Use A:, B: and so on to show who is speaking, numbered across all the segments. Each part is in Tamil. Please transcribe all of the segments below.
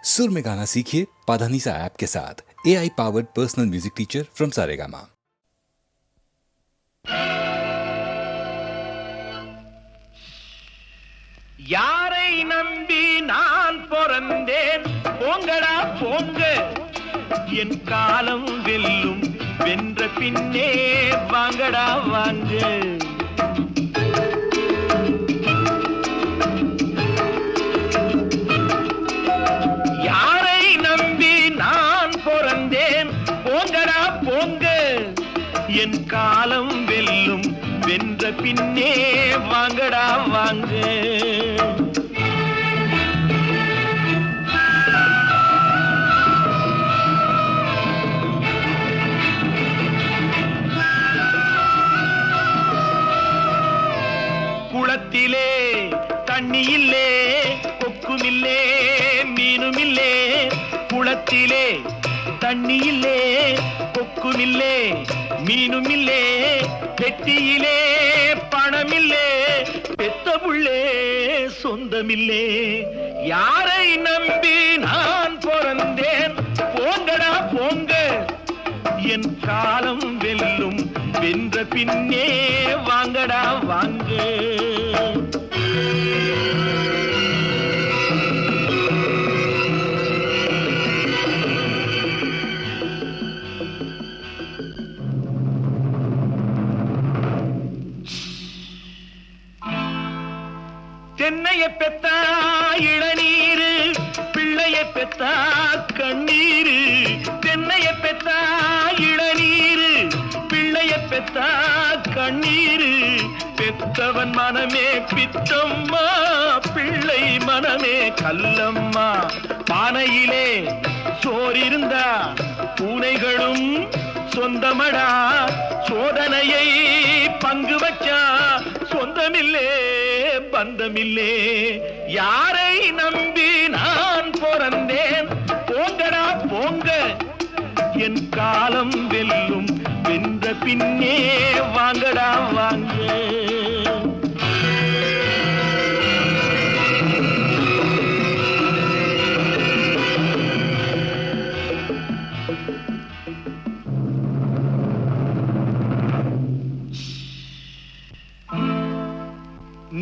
A: सुर में गाना सीखिए पाधानीसा ऐप के साथ। AI powered personal music teacher from Saregama.
B: யாரை நம்பி நான் பிறந்தேன் போங்கடா போங்க என் காலம் வெல்லும் வென்ற பின்னே வாங்கடா வாங்க யாரை நம்பி நான் பிறந்தேன் போங்கடா போங்க என் காலம் வெல்லும் வென்ற பின்னே வாங்கடா வாங்க குளத்திலே தண்ணி இல்லே கொக்குமில்லே மீனுமில்லே குளத்திலே தண்ணி இல்லே கொக்குமில்லே மீனுமில்லே பெட்டியிலே பணமில்லே பெத்த புள்ளே சொந்தமில்லே யாரை நம்பி நான் பிறந்தேன் போங்கடா போங்க என் காலம் வெல்லும் வென்ற பின்னே வாங்கடா வாங்க தென்னைய பெத்தா இளநீரு பிள்ளைய பெத்தா கண்ணீரு தென்னைய பெத்தா இளநீரு பிள்ளைய பெத்தா கண்ணீரு பெத்தவன் மனமே பித்தம்மா பிள்ளை மனமே கல்லம்மா பானையிலே சோறிருந்தா பூனைகளும் சொந்தமடா சோதனையை பங்கு வச்சா சொந்தமில்லே பந்தமில்லே யாரை நம்பி நான் பிறந்தேன் போங்கடா போங்க என் காலம் வெல்லும் வென்ற பின்னே வாங்கடா வாங்க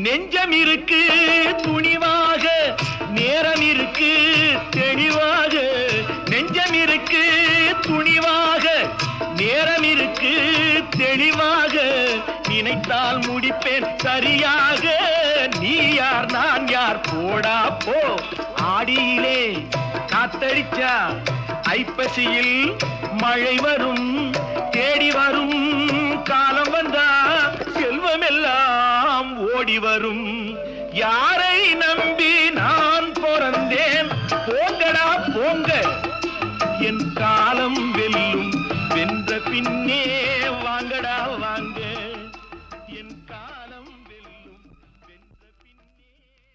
B: நெஞ்சம் இருக்கு துணிவாக நேரம் இருக்கு தெளிவாக நெஞ்சம் இருக்கு துணிவாக நேரம் இருக்கு தெளிவாக நினைத்தால் முடிப்பேன் சரியாக நீ யார் நான் யார் போடா போ ஆடியிலே காத்தடிச்சா ஐப்பசியில் மழை வரும் தேடி வரும் காலம் வந்தா செல்வம் எல்லாம் ஓடி வரும் யாரை நம்பி நான் பிறந்தேன் போங்கடா போங்க என் காலம் வெல்லும் வென்ற பின்னே வாங்கடா வாங்க என் காலம் வெல்லும் வென்ற பின்னே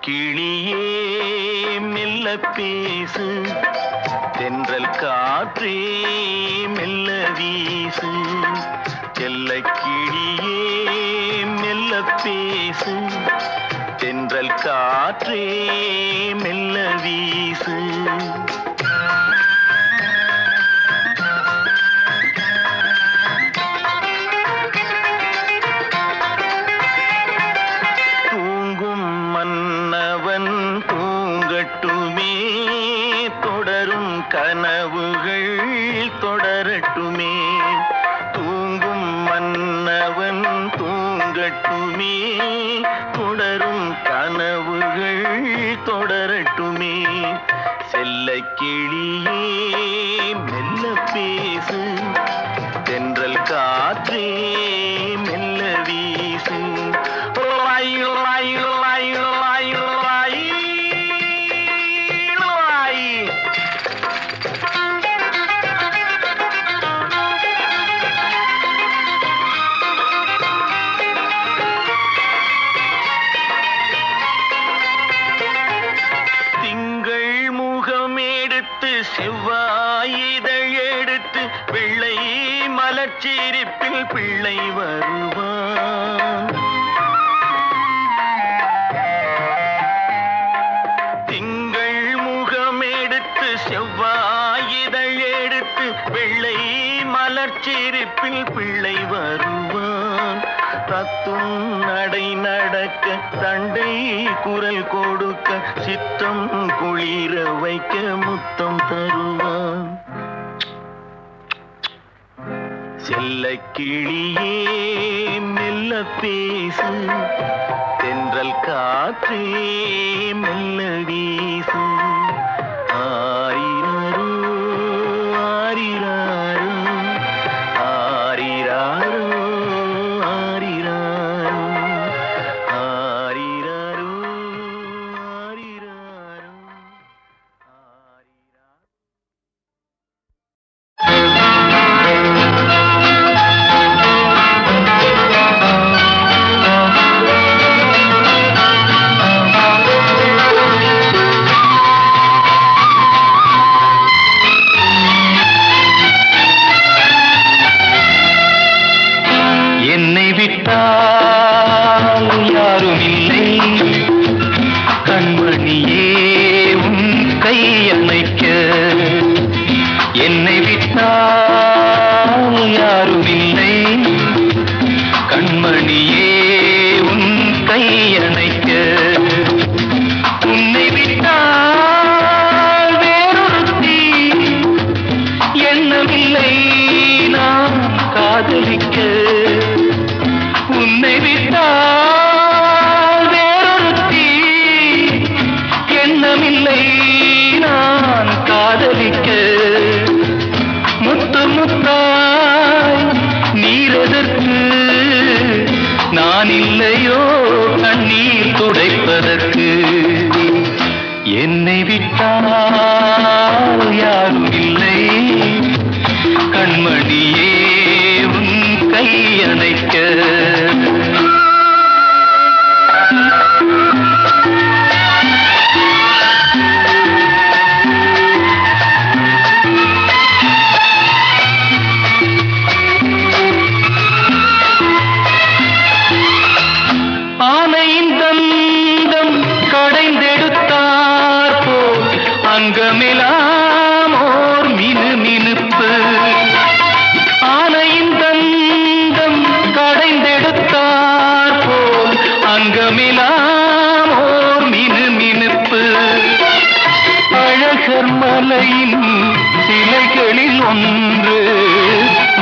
B: கிளியே மெல்ல பேசு தென்றல் காற்றே மெல்ல வீசு செல்ல கிளியே மெல்ல பேசு தென்றல் காற்றே மெல்ல வீசு கனவு கனவுகள் தொடரட்டுமே, தூங்கும் மன்னவன் தூங்கட்டுமே, தொடரும் கனவுகள் தொடரட்டுமே. செல்ல கிளியே மெல்ல பேசு, தென்றல் காற்றே மெல்ல வீசு. லாய் லாய் லாய் லாய் லாய் லாய். திங்கள் முகம் எடுத்து செவ்வாய் இதழ் எடுத்து வெள்ளை மலர்ச்சிரிப்பில் பிள்ளை வருவான். திங்கள் முகம் எடுத்து செவ்வாய் இதழ் எடுத்து வெள்ளை மலர்ச்சிரிப்பில் பிள்ளை வருவான். தத்தும் நடை நடக்க தண்டை குரல் கொடுக்க சித்தம் குளிர வைக்க முத்தம் தருவான். செல்ல கிளியே மெல்ல பேசு, தென்றல் காற்றே மெல்ல வீசு. ஆரிரரோ ஆரிராரோ ஆரிராரோ ஆரிராரோ ஆரிராரோ ஆரிராரோ ஆரிராரோ. என்னை விட்டால் யாரும் இல்லை, கண்மணியே உன் கையணைக்க. என்னை விட்டால் யாரும் இல்லை, கண்மணியே உன் கையணைக்க. உன்னை விட்டால் வேறொருத்தி எண்ணமில்லை நான் காதலிக்க. உன்னை விட்டால் வேறொருத்தி எண்ணமில்லை நான் காதலிக்க. முத்து முத்தாய் நீரெதற்கு, நான் இல்லையோ கண்ணீர் துடைப்பதற்கு. என்னை விட்டால் யாரும் இல்லை, கண்மணியே உன் கையணைக்க. ஆனையின் தந்தம் கடைந்தெடுத்தார் போல் அங்கமெல்லாம் ஓர் மினுமினுப்பு. ஆனையின் தந்தம் கடைந்தெடுத்தார் போல் அங்கமெல்லாம் ஓர் மினுமினுப்பு. அழகர் மலையின் சிலைகளில் ஒன்று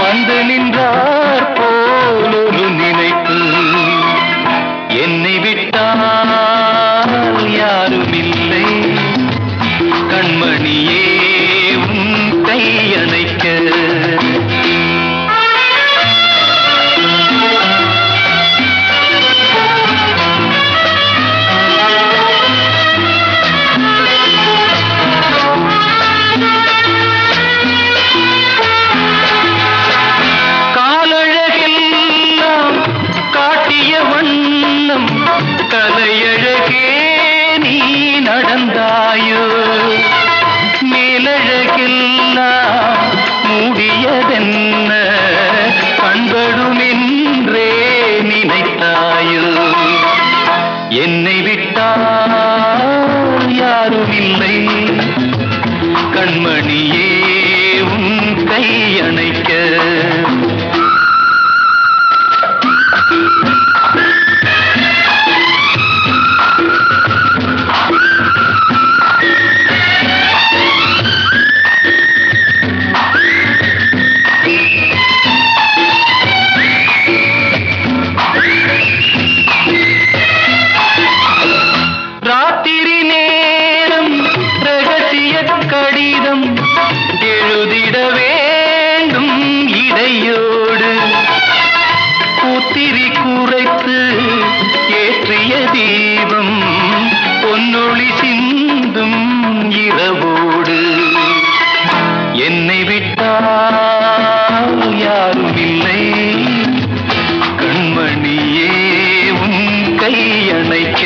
B: வந்து நின்றார் போல் ஒரு நினைப்பு. என்னை விட்டால் யாரும் இல்லை, கண்மணியே உன் கையணைக்க. காலழகெல்லாம் காட்டிய வண்ணம் கலையழகே நீ நடந்தாயோ. மேலழகெல்லாம் மூடியதென்ன கண்படுமென்றே நினைத்தாயோ. என்னை விட்டால் யாரும் இல்லை, கண்மணியே உன் கையணைக்க. என்னை விட்டால் யாரும் இல்லை கண்மணியே உன் கையணைக்க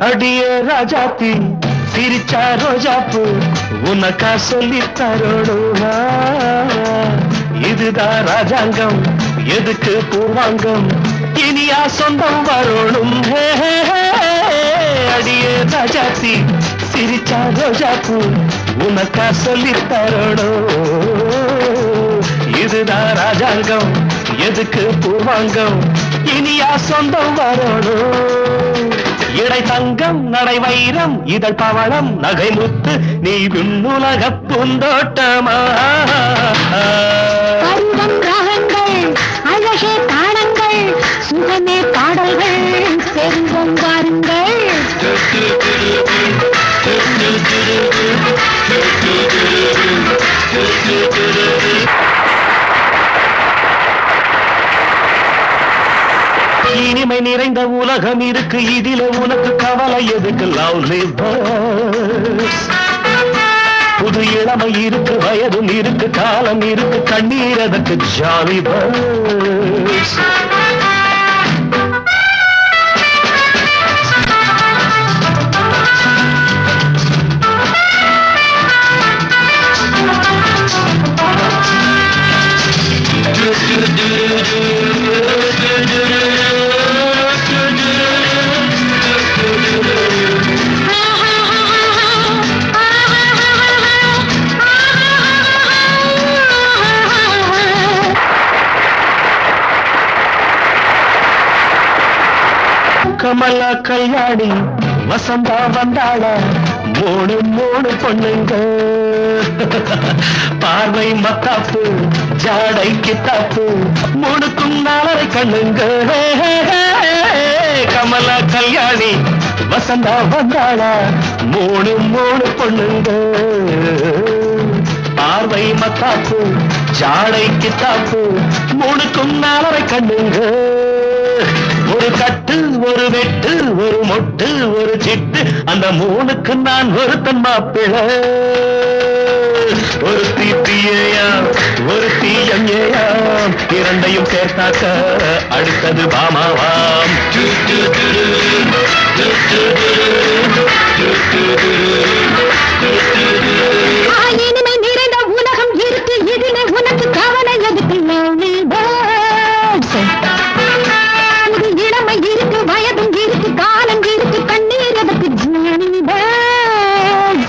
C: அடியே ராஜாத்தி சிரிச்சா ரோஜாப்பு உனக்கா சொல்லி தரோடுவா இதுதான் ராஜாங்கம் எதுக்கு பூர்வாங்கம் இனியா சொந்தம் வரணும் அடியே ராஜாத்தி சிரிச்சா ரோஜாப்பு உனக்கா சொல்லி தரோடும் இதுதான் ராஜாங்கம் எதுக்கு பூர்வாங்கம் இனியா சொந்தம் வரணும் இடை தங்கம் நடை வைரம் இதழ் பவளம் நகை முத்து நீ விண்ணுலக பூந்தோட்டமா
D: ராகங்கள் அழகே தாளங்கள் சுகமே பாடல்கள் பெருங்கொங்காருங்கள்
C: இனிமை நிறைந்த உலகம் இருக்கு இதில உனக்கு கவலை எதுக்கு லவ்லி பேர்ட்ஸ் புது இளமை இருக்கு வயதும் இருக்கு காலம் இருக்கு கண்ணீர் அதற்கு ஜாலி பேர்ட்ஸ் கமலா கல்யாணி வசந்தா வந்தாள மூணு மூணு பொண்ணுங்க பார்வை மத்தாப்பு ஜாடை கித்தாப்பு மூணுக்கும் நாளரை கண்ணுங்க கமலா கல்யாணி வசந்தா வந்தாள மூணு மூணு பொண்ணுங்க பார்வை மத்தாப்பு ஜாடை கித்தாப்பு மூணுக்கும் நாளரை கண்ணுங்க ஒரு கட்டு ஒரு வெட்டு ஒரு மொட்டு ஒரு சிட்டு அந்த மூணுக்கு நான் ஒருத்தன் மாப்பிள்ளை ஒரு தீப்பியாம் ஒரு தீயம்யாம் இரண்டையும் சேர்த்தாக்க அடுத்தது பாமாவாம்.
D: இனிமை நிறைந்த உலகம் இருக்கு இதிலே உனக்கு கவலை எதுக்கு lonely birds. புது இளமை இருக்கு வயதும் இருக்கு காலம் இருக்கு கண்ணீர் எதுக்கு Johnny birds.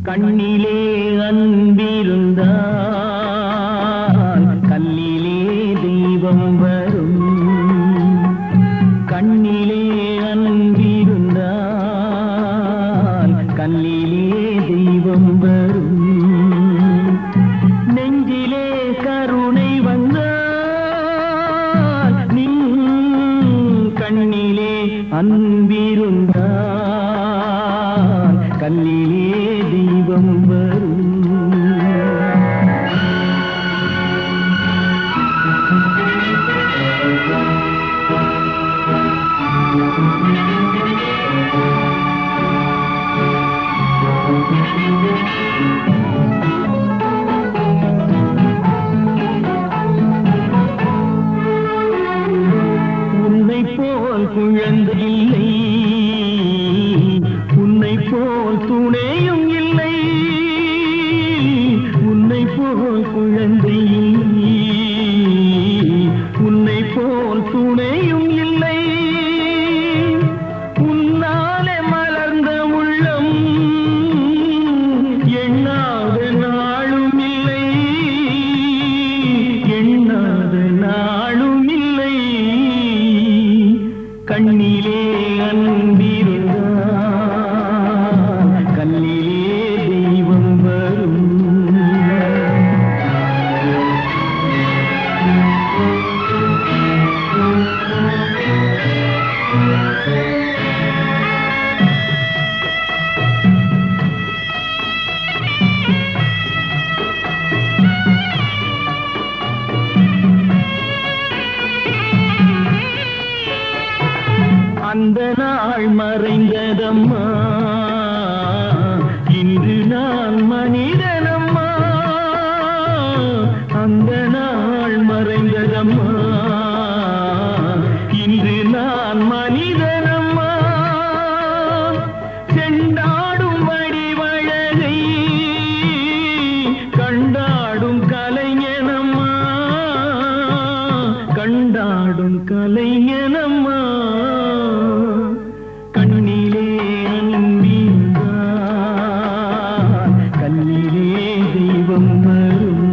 C: கண்ணிலே அன்பிருந்தால் கல்லிலே தெய்வம் வரும். கண்ணிலே அன்பிருந்தால் கல்லிலே தெய்வம் வரும். நெஞ்சிலே கருணை வந்தால் நின் கண்ணிலே அன்பிருந்தால் கல்லிலே தெய்வம் வரும். உன்னை போல் குழந்தை இல்லை, உன்னை போல் துணையும் இல்லை. உன்னை போல் குழந்தை இல்லை, உன்னை போல் துணையும் இல்லை. உன்னாலே மலர்ந்த உள்ளம் எண்ணாத நாளும் இல்லை, எண்ணாத நாளும் இல்லை. கண்ணிலே அன்பிருந்தால் கண்ணிலே தெய்வம் வரும். அந்த நாள் மறைந்ததம்மா, இன்று நான் மனிதனம்மா. அந்த நாள் மறைந்ததம்மா, இன்று நான் மனிதனம்மா. செண்டாடும் வடிவழகை கண்டாடும் கலைஞனம்மா, கண்டாடும் கலைஞனம்மா. கண்ணிலே அன்பிருந்தால் கண்ணிலே தெய்வம் வரும்.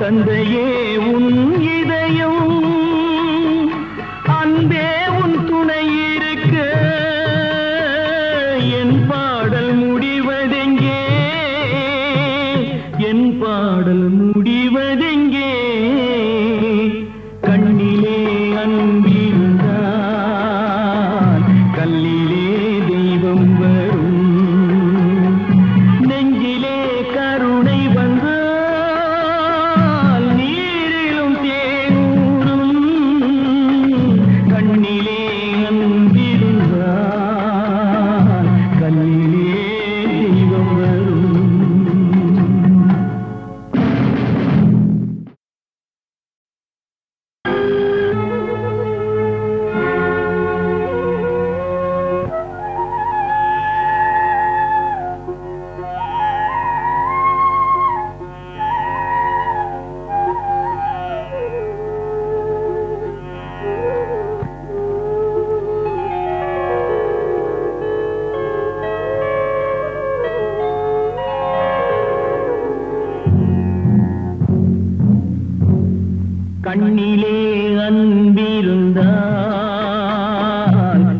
C: தந்தையே உன் இதயம் அன்பே உன் துணை இருக்க என் பாடல் முடிவதெங்கே என் பாடல் முடிவதெங்கே கண்ணிலே அன்பிருந்தால் கல்லிலே தெய்வம் வரும் நெஞ்சிலே கருணை வந்தால் நீரிலும் தேனூரும் கண்ணிலே அன்பிருந்தால் கல்லிலே தெய்வம் வரும். கண்ணிலே அன்பிருந்தால்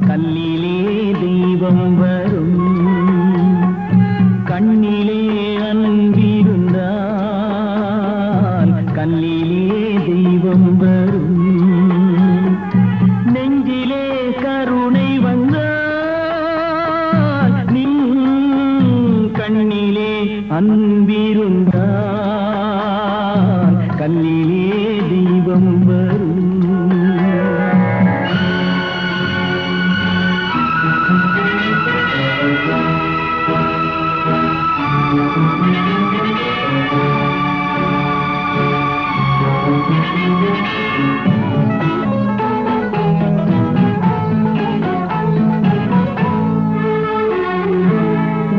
C: கல்லிலே தெய்வம் வரும் கண்ணிலே அன்பிருந்தால் கல்லிலே தெய்வம் வரும் நெஞ்சிலே கருணை வந்தால் நின் கண்ணிலே அன்பிருந்தால் கல்லிலே தெய்வம் வரும்.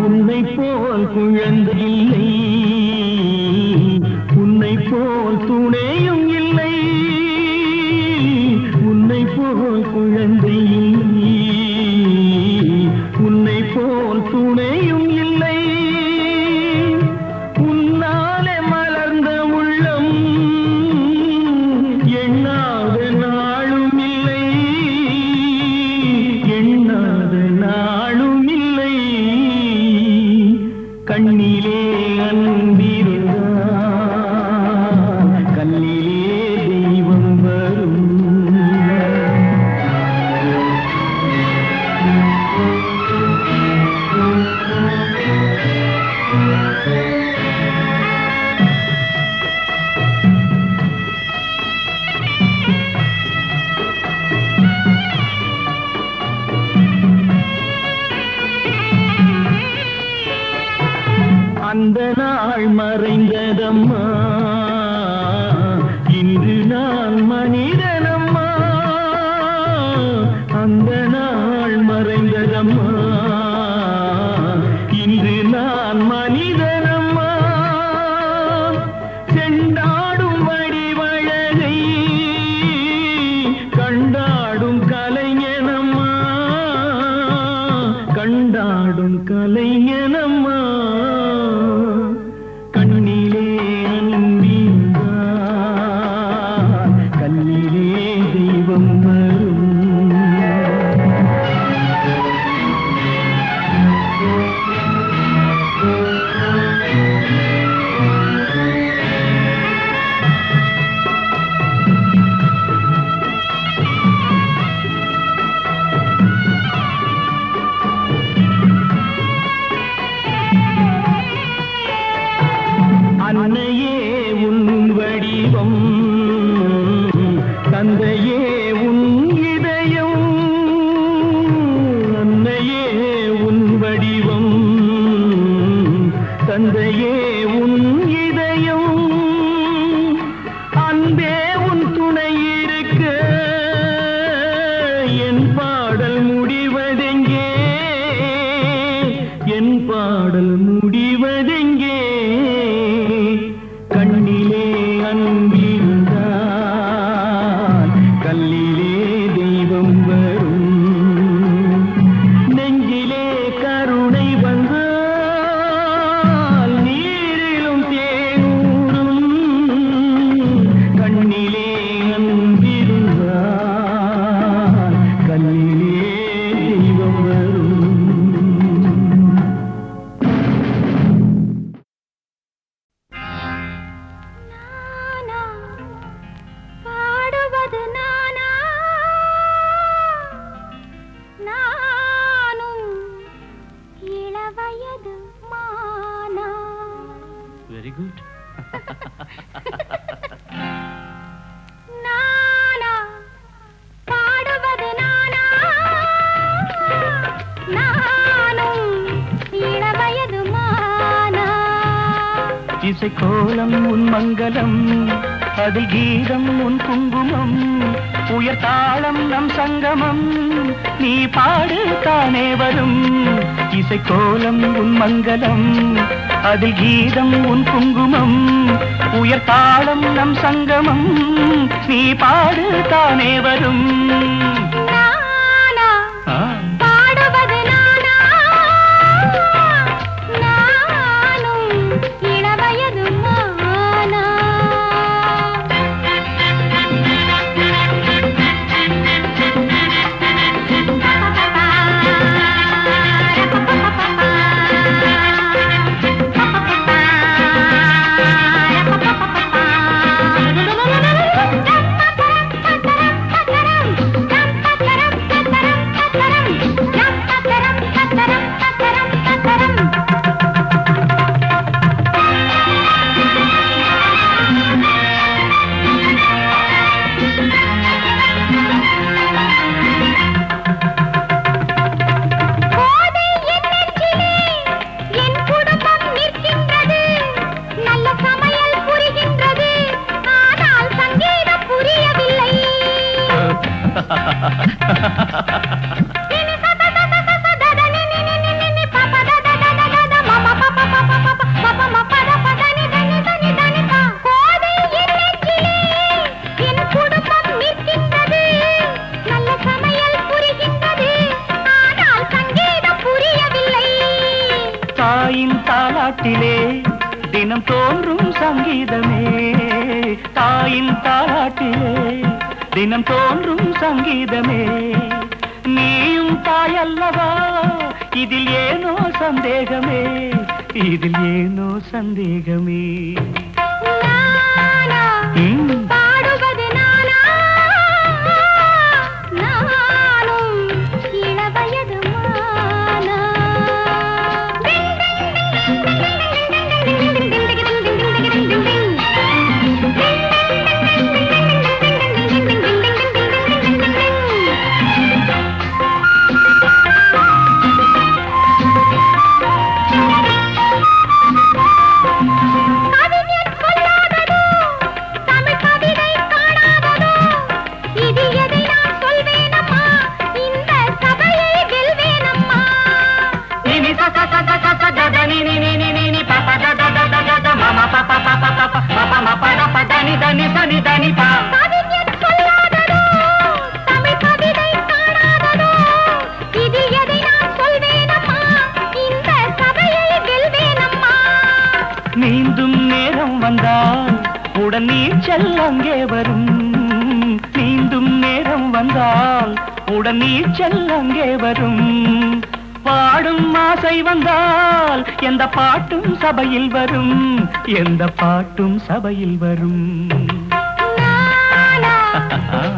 C: உன்னை போல் குழந்தை இல்லை உன்னை போல் துணையும் இல்லை உன்னை போல் குழந்தை இல்லை உன்னை போல் துணையும் இல்லை உன்னாலே மலர்ந்த உள்ளம் எண்ணாத நாளும் இல்லை எண்ணாத நாளும் இல்லை கண்ணிலே அன்பிருந்தால் கல்லிலே தெய்வம் வரும். அந்த நாள் மறைந்ததம்மா இன்று நான் மனிதனம்மா அந்த நாள் மறைந்ததம்மா இன்று நான் மனிதனம்மா செண்டாடும் வடிவழகை கண்டாடும் கலைஞனம்மா கண்டாடும் கலைஞனம்மா கண்ணிலே அன்பிருந்தால் கல்லிலே தெய்வம் வரும். அன்னையே உன் வடிவம் தந்தையே உன் இதயம் அன்னையே உன் வடிவம் தந்தையே உன் இதயம் அன்பே உன் துணை இருக்க என் பாடல் முடிவதெங்கே என் பாடல் முடிவதெங்கே கண்ணிலே அன்பிருந்தால் கல்லி
D: நானா பாடுவது நானா நானும் இளவயது மானா
C: இசை கோலம் உன் மங்களம் அதில் கீதம் உன் குங்குமம் உயர் தாளம் நம் சங்கமம் நீ பாடு தானே வரும் இசை கோலம் உன் மங்களம் அதில் கீதம் உன் குங்குமம் உயர் தாளம் நம் சங்கமம் நீ பாடு தானே வரும்
D: நானா பாடுவது நானா நானும் இளவயது மானா
C: தினம் தோன்றும் சங்கீதமே தாயின் தாலாட்டிலே தினம் தோன்றும் சங்கீதமே நீயும் தாயல்லவா இதில் ஏனோ சந்தேகமே இதில் ஏனோ சந்தேகமே
D: பாடுவது நானா நானும் இளவயது மானா
C: நீந்தும் நேரம் வந்தால் உடன் நீச்சல் அங்கே வரும் நீந்தும் நேரம் வந்தால் உடன் நீச்சல் அங்கே வரும் பாடும் ஆசை வந்தால் எந்த பாட்டும் சபையில் வரும் எந்த பாட்டும் சபையில் வரும்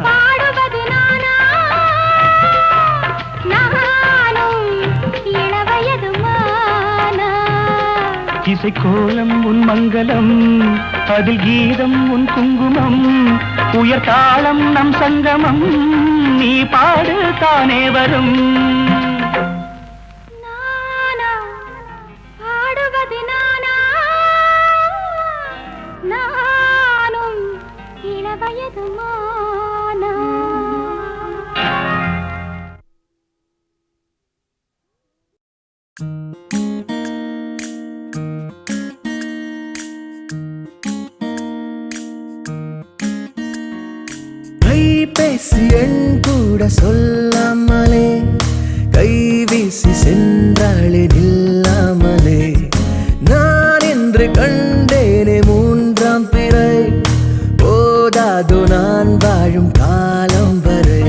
D: பாடுவது நானா நானும் இளவயது மானா
C: இசை கோலம் உன் மங்களம் அதில் கீதம் உன் குங்குமம் உயர் தாளம் நம் சங்கமம் நீ பாடு தானே வரும்
D: பாடுவது நானா நானும் இளவயது மானா
E: பேசி என் கூட சொல்லாமலே கை வீசி சென்றாளே நில்லாமலே நான் என்று கண்டேனே மூன்றாம் பிறை போதாதோ நான் வாழும் காலம் வரை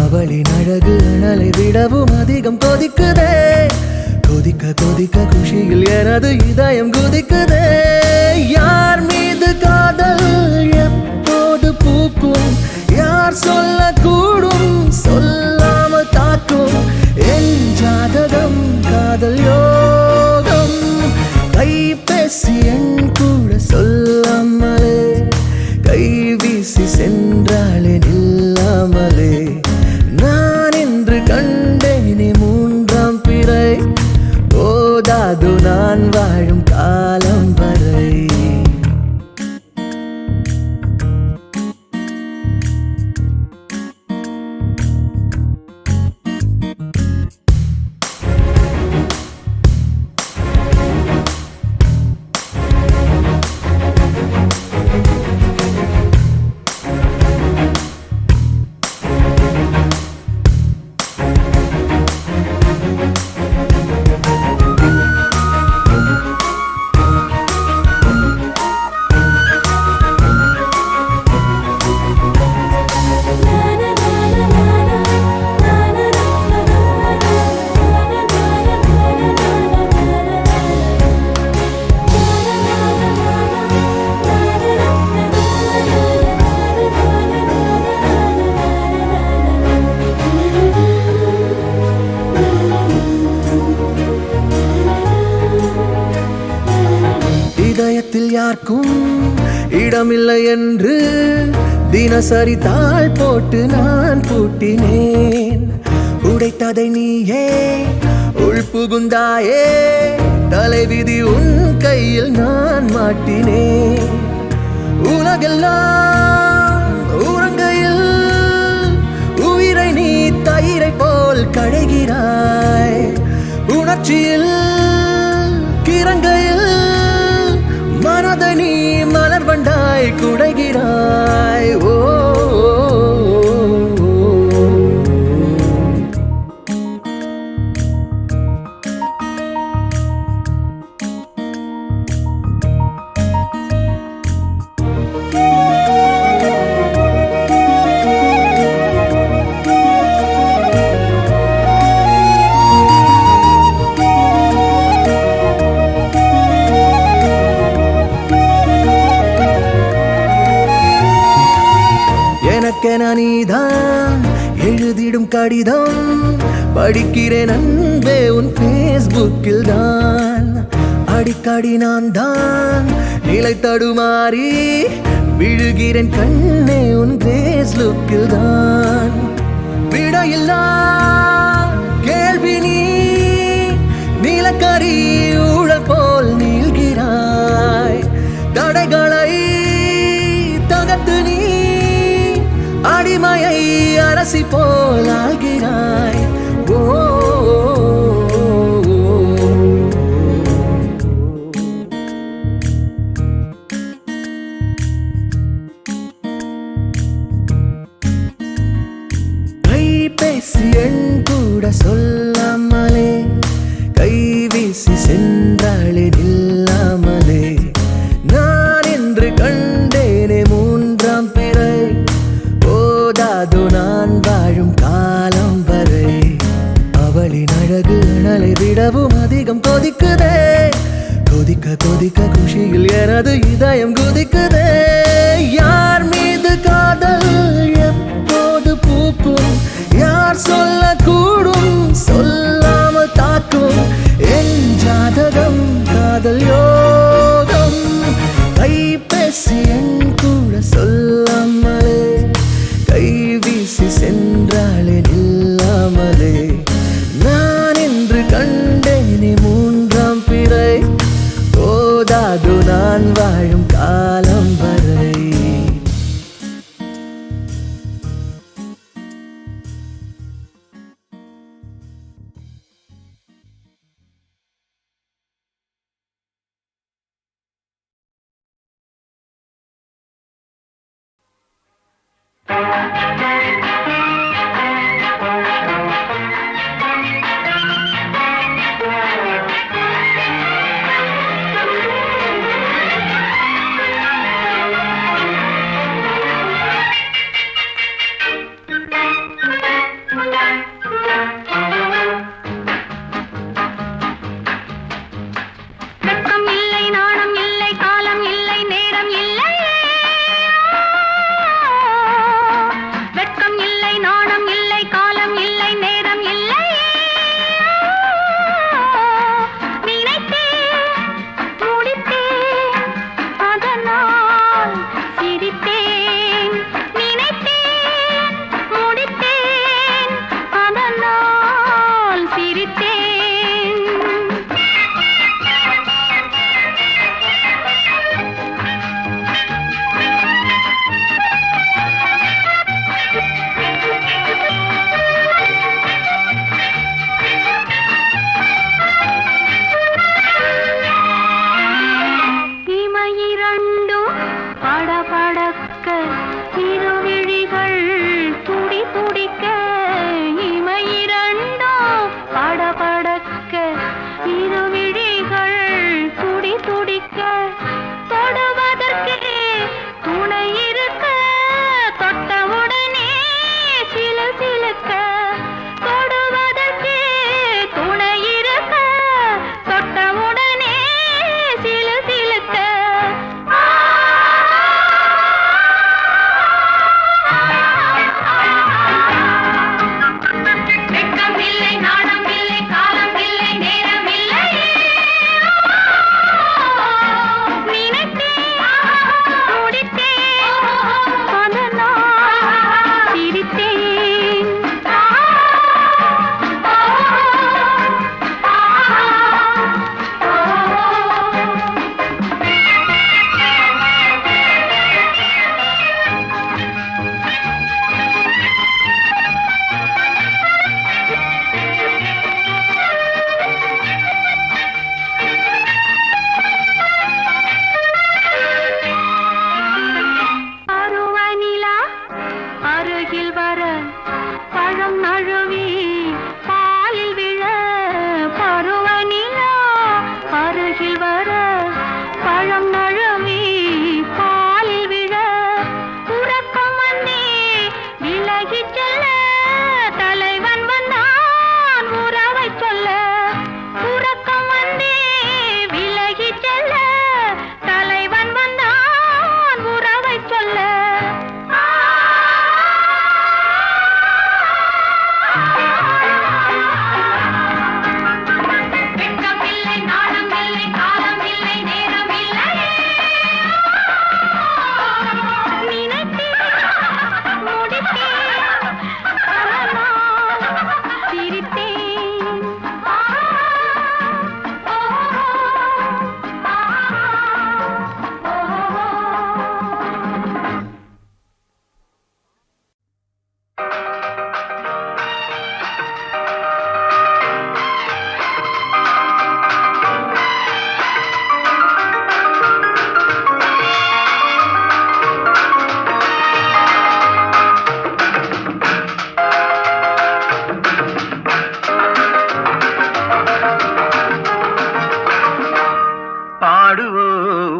E: அவளின் அழகு அனலை விடவும் அதிகம் கொதிக்குதே கொதிக்க கொதிக்க குஷியில் எனது இதயம் குதிக்குதே யார் மீது காதல் எப்போது பூக்கும் யார் சொல்லக்கூடும் சொல்லாம தாக்கும் என் ஜாதகம் காதல் யோகம் கை பேசி என் கூட இதயத்தில் யாருக்கும் இடமில்லை என்று தினசரி தாள் போட்டு நான் பூட்டினேன். உடைத்ததை நீயே உள்புகுந்தாயே, தலைவிதி உன் கையில் நான் மாட்டினேன். உலகெல்லாம் உறங்கையில் உயிரை நீ தயிரை போல் கடைகிறாய். உணர்ச்சியில் கிறங்கையில் மனதை நீ மலர் வண்டாய் குடைகிறாய். ஓ எனக்கென நீதான் எழுதிடும் கடிதம் படிக்கிறேன் அன்பே உன் ஃபேஸ்புக்கில் தான். அடிக்கடி நான் தான் நிலை தடுமாறி விழுகிறேன் கண்ணே உன் கிரேஸ் லுக்கில் தான். விடையில்லா கேள்வி நீ நீலக்கரி ஊழல் போல் நீள்கிறாய். தடைகளை தகர்த்து நீ அடிமையை அரசி போல் ஆகிறாய். ஓ கைபேசி எண் கூட சொல்லாமலே கைவீசி சென்றாளே நில்லாமலே. நான் என்று கண்டேனே மூன்றாம் பிறை, போதாதோ நான் வாழும் காலம் வரை. அவளின் அழகு அனலை விடவும் அதிகம் கொதிக்குதே. கொதிக்க கொதிக்க குஷியில் எனது இதயம் குதிக்குதே. யார் மீது காதல் எப்போது பூக்கும், யார் சொல்லக்கூடும் சொல்லாமல் தாக்கும். என் ஜாதகம் காதல் யோகம். கைபேசி எண் கூட சொல்லாமலே கைவீசி சென்றாளே நில்லாமலே. நான் என்று கண்டேனே மூன்றாம் பிறை, போதாது நான் வாழும் காலம் வரை.
D: வெட்கம் இல்லை, நாணம் இல்லை, காலம் இல்லை, நேரம் இல்லை. வெட்கம் இல்லை.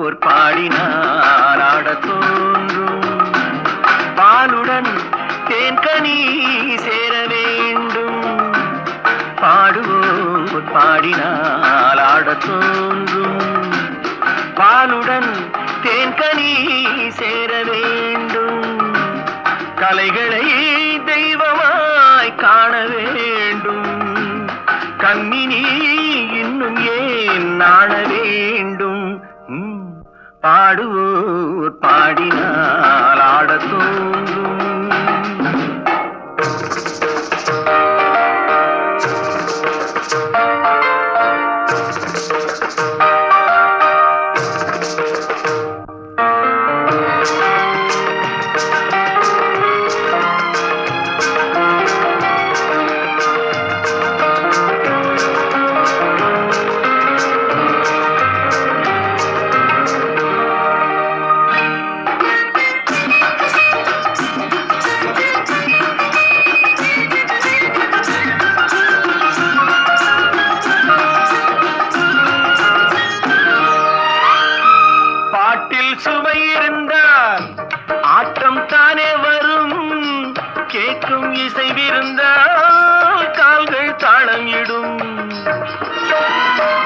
C: பாடுவோர் பாடினால் ஆடத் தோன்றும் பாலுடன் தேன்கனி சேர வேண்டும் பாடுவோர் பாடினால் ஆடத் தோன்றும் பாலுடன் தேன்கனி சேர வேண்டும் கலைகளை தெய்வமாய் காண வேண்டும் கண்ணினி இன்னும் ஏன் நாண வேண்டும் பாடுவோர் பாடினால் ஆடத் தோன்றும் சுவை இருந்தால் ஆட்டம் தானே வரும் கேட்கும் இசைவிருந்தால் கால்கள் தாளம் இடும்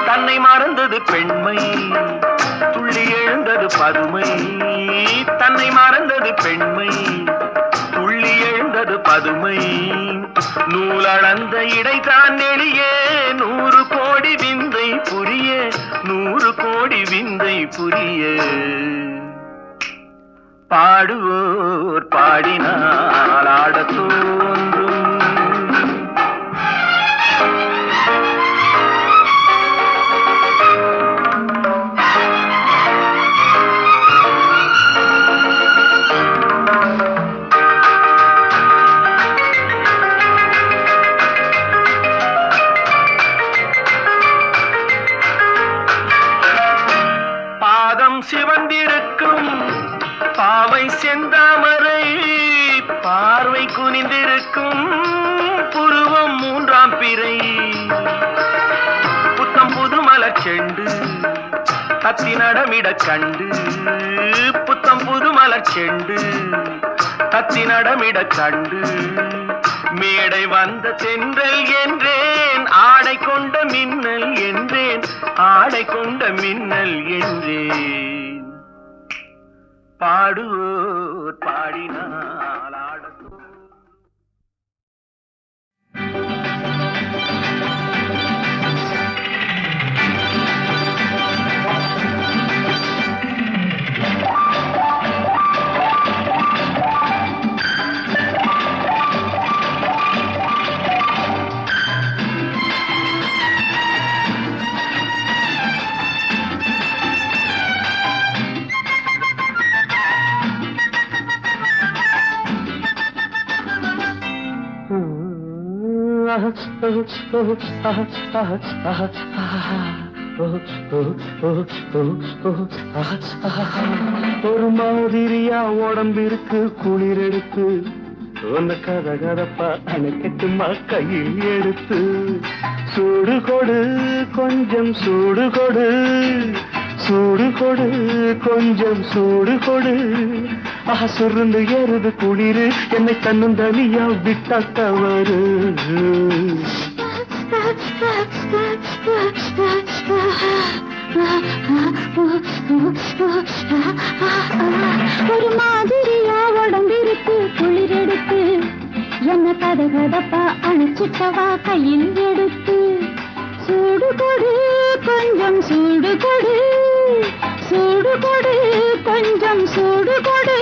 C: தன்னை மறந்தது பெண்மை துள்ளி எழுந்தது பதுமை தன்னை மறந்தது பெண்மை துள்ளி எழுந்தது பதுமை நூலளந்த இடைதான் நெளியே 100 கோடி விந்தை புரிய 100 கோடி விந்தை புரிய பாடுவோர் பாடினால் ஆடத் தோன்றும் பாதம் சிவந்திருக்கும் பாவை செந்தாமரை பார்வை குனிந்திருக்கும் புருவம் 3ஆம் பிறை புத்தம் புது மலர் செண்டு தத்தி நடமிட கண்டு புத்தம் புது மலர் செண்டு தத்தி நடமிட கண்டு மேடை வந்த தென்றல் என்றேன் ஆடை கொண்ட மின்னல் என்றேன் ஆடை கொண்ட மின்னல் என்றேன் பாடுவோர் பாடினால் ஆடத் ஒரு மாதிரியா உடம்பிருக்கு குளிர் எடுத்து ஒன்ன கதகதப்பா அணைக்கட்டுமா கையில் எடுத்து சூடு கொடு கொஞ்சம் சூடு கொடு சூடு கொடு கொஞ்சம் சூடு கொடு சுருந்து ஏறுது குளிரு என்னை தன்னும் தனியா விட்டா தவறு
D: ஒரு மாதிரியா உடம்பிருக்கு குளிர் எடுத்து என்ன கதகதப்பா அணைச்சிட்டவா கையில் எடுத்து சூடு கொடு கொஞ்சம் சூடு கொடு சூடு கொடு கொஞ்சம் சூடு கொடு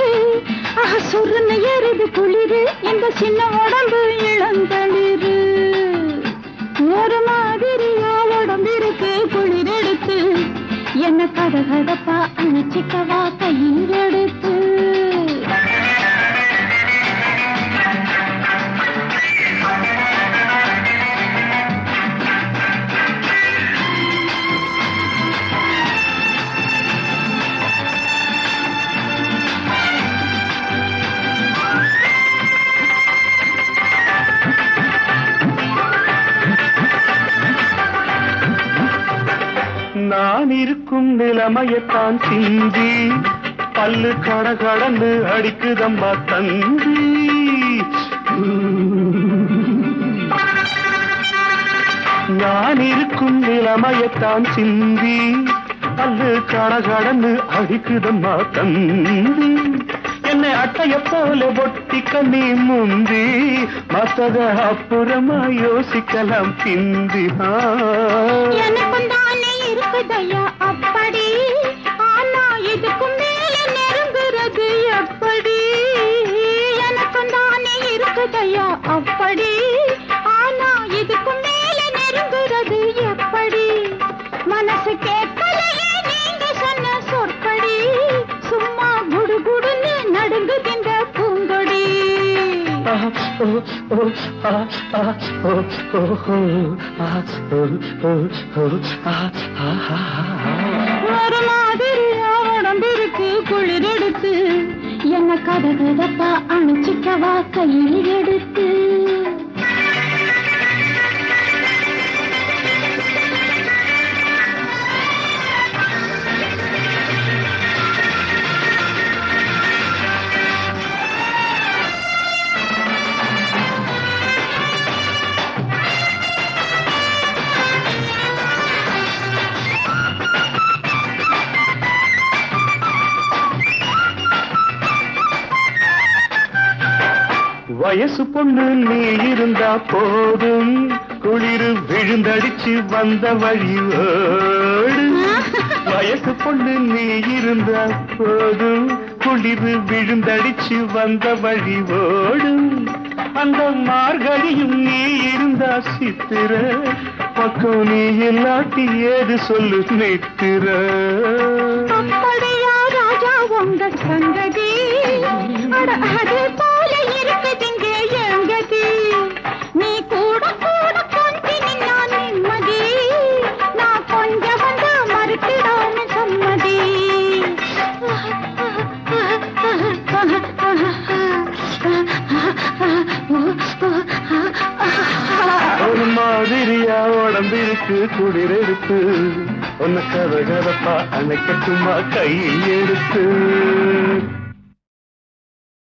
D: சுருன்னு ஏறுது குளிரு இந்த சின்ன உடம்பு இளந்தளிரு ஒரு மாதிரியா உடம்பிருக்கு குளிர் எடுத்து என்ன கதகதப்பா அணைச்சிக்கவா கையில் எடுத்து
C: நான் இருக்கும் நில இளமையத்தான் சிந்தி பல்லு கடகடன்னு அடிக்குதம்மா தந்தி. நான் இருக்கும் இளமையத்தான் சிந்தி பல்லு கடகடன்னு அடிக்குதம்மா தந்தி. என்னை அட்டைய போல பொட்டி கண்ணி முந்தி மத்தத அப்புறமா யோசிக்கலாம் பிந்தி.
D: எனக்கும் தானே இருக்குதையா அப்படி, ஆனா இதுக்கும் மேல நெருங்குறது எப்படி? எனக்கும் தானே இருக்குதையா அப்படி, ஆனா இதுக்கும் மேல நெருங்குறது எப்படி? மனசு கேட்கலையே நீங்க சொன்ன சொற்படி, சும்மா குடுகுடுன்னு நடுங்குகின்ற பூங்கொடி. ஒரு மாதிரியா உடம்பிருக்கு குளிர் எடுத்து, என்ன கதகதப்பா அணைச்சிக்கவா கையில் எடுத்து.
C: வயசு பொண்ணு நீ இருந்தா போதும், குளிர் விழுந்தடிச்சு வந்த வழியோடு. வயசு பொண்ணு நீ இருந்தா போதும், குளிர் விழுந்தடிச்சு வந்த வழியோடும். அந்த மார்கழியும் நீ இருந்தா சித்திர, பக்கம் நீ இல்லாட்டி ஏது சொல்லு நித்திர.
D: அப்படியா ராஜா உங்க சங்கதி, அது போல இருக்குதுங்க எங்கதி. நீ கூட கூட கொஞ்சி நின்னா நிம்மதி, நான் கொஞ்சம் வந்தா மறுத்திடாம சம்மதி.
C: ஒரு மாதிரியா உடம்பிருக்கு குளிர் எடுத்து, உன்னை கதகதப்பா அணைக்கட்டுமா கையில் எடுத்து.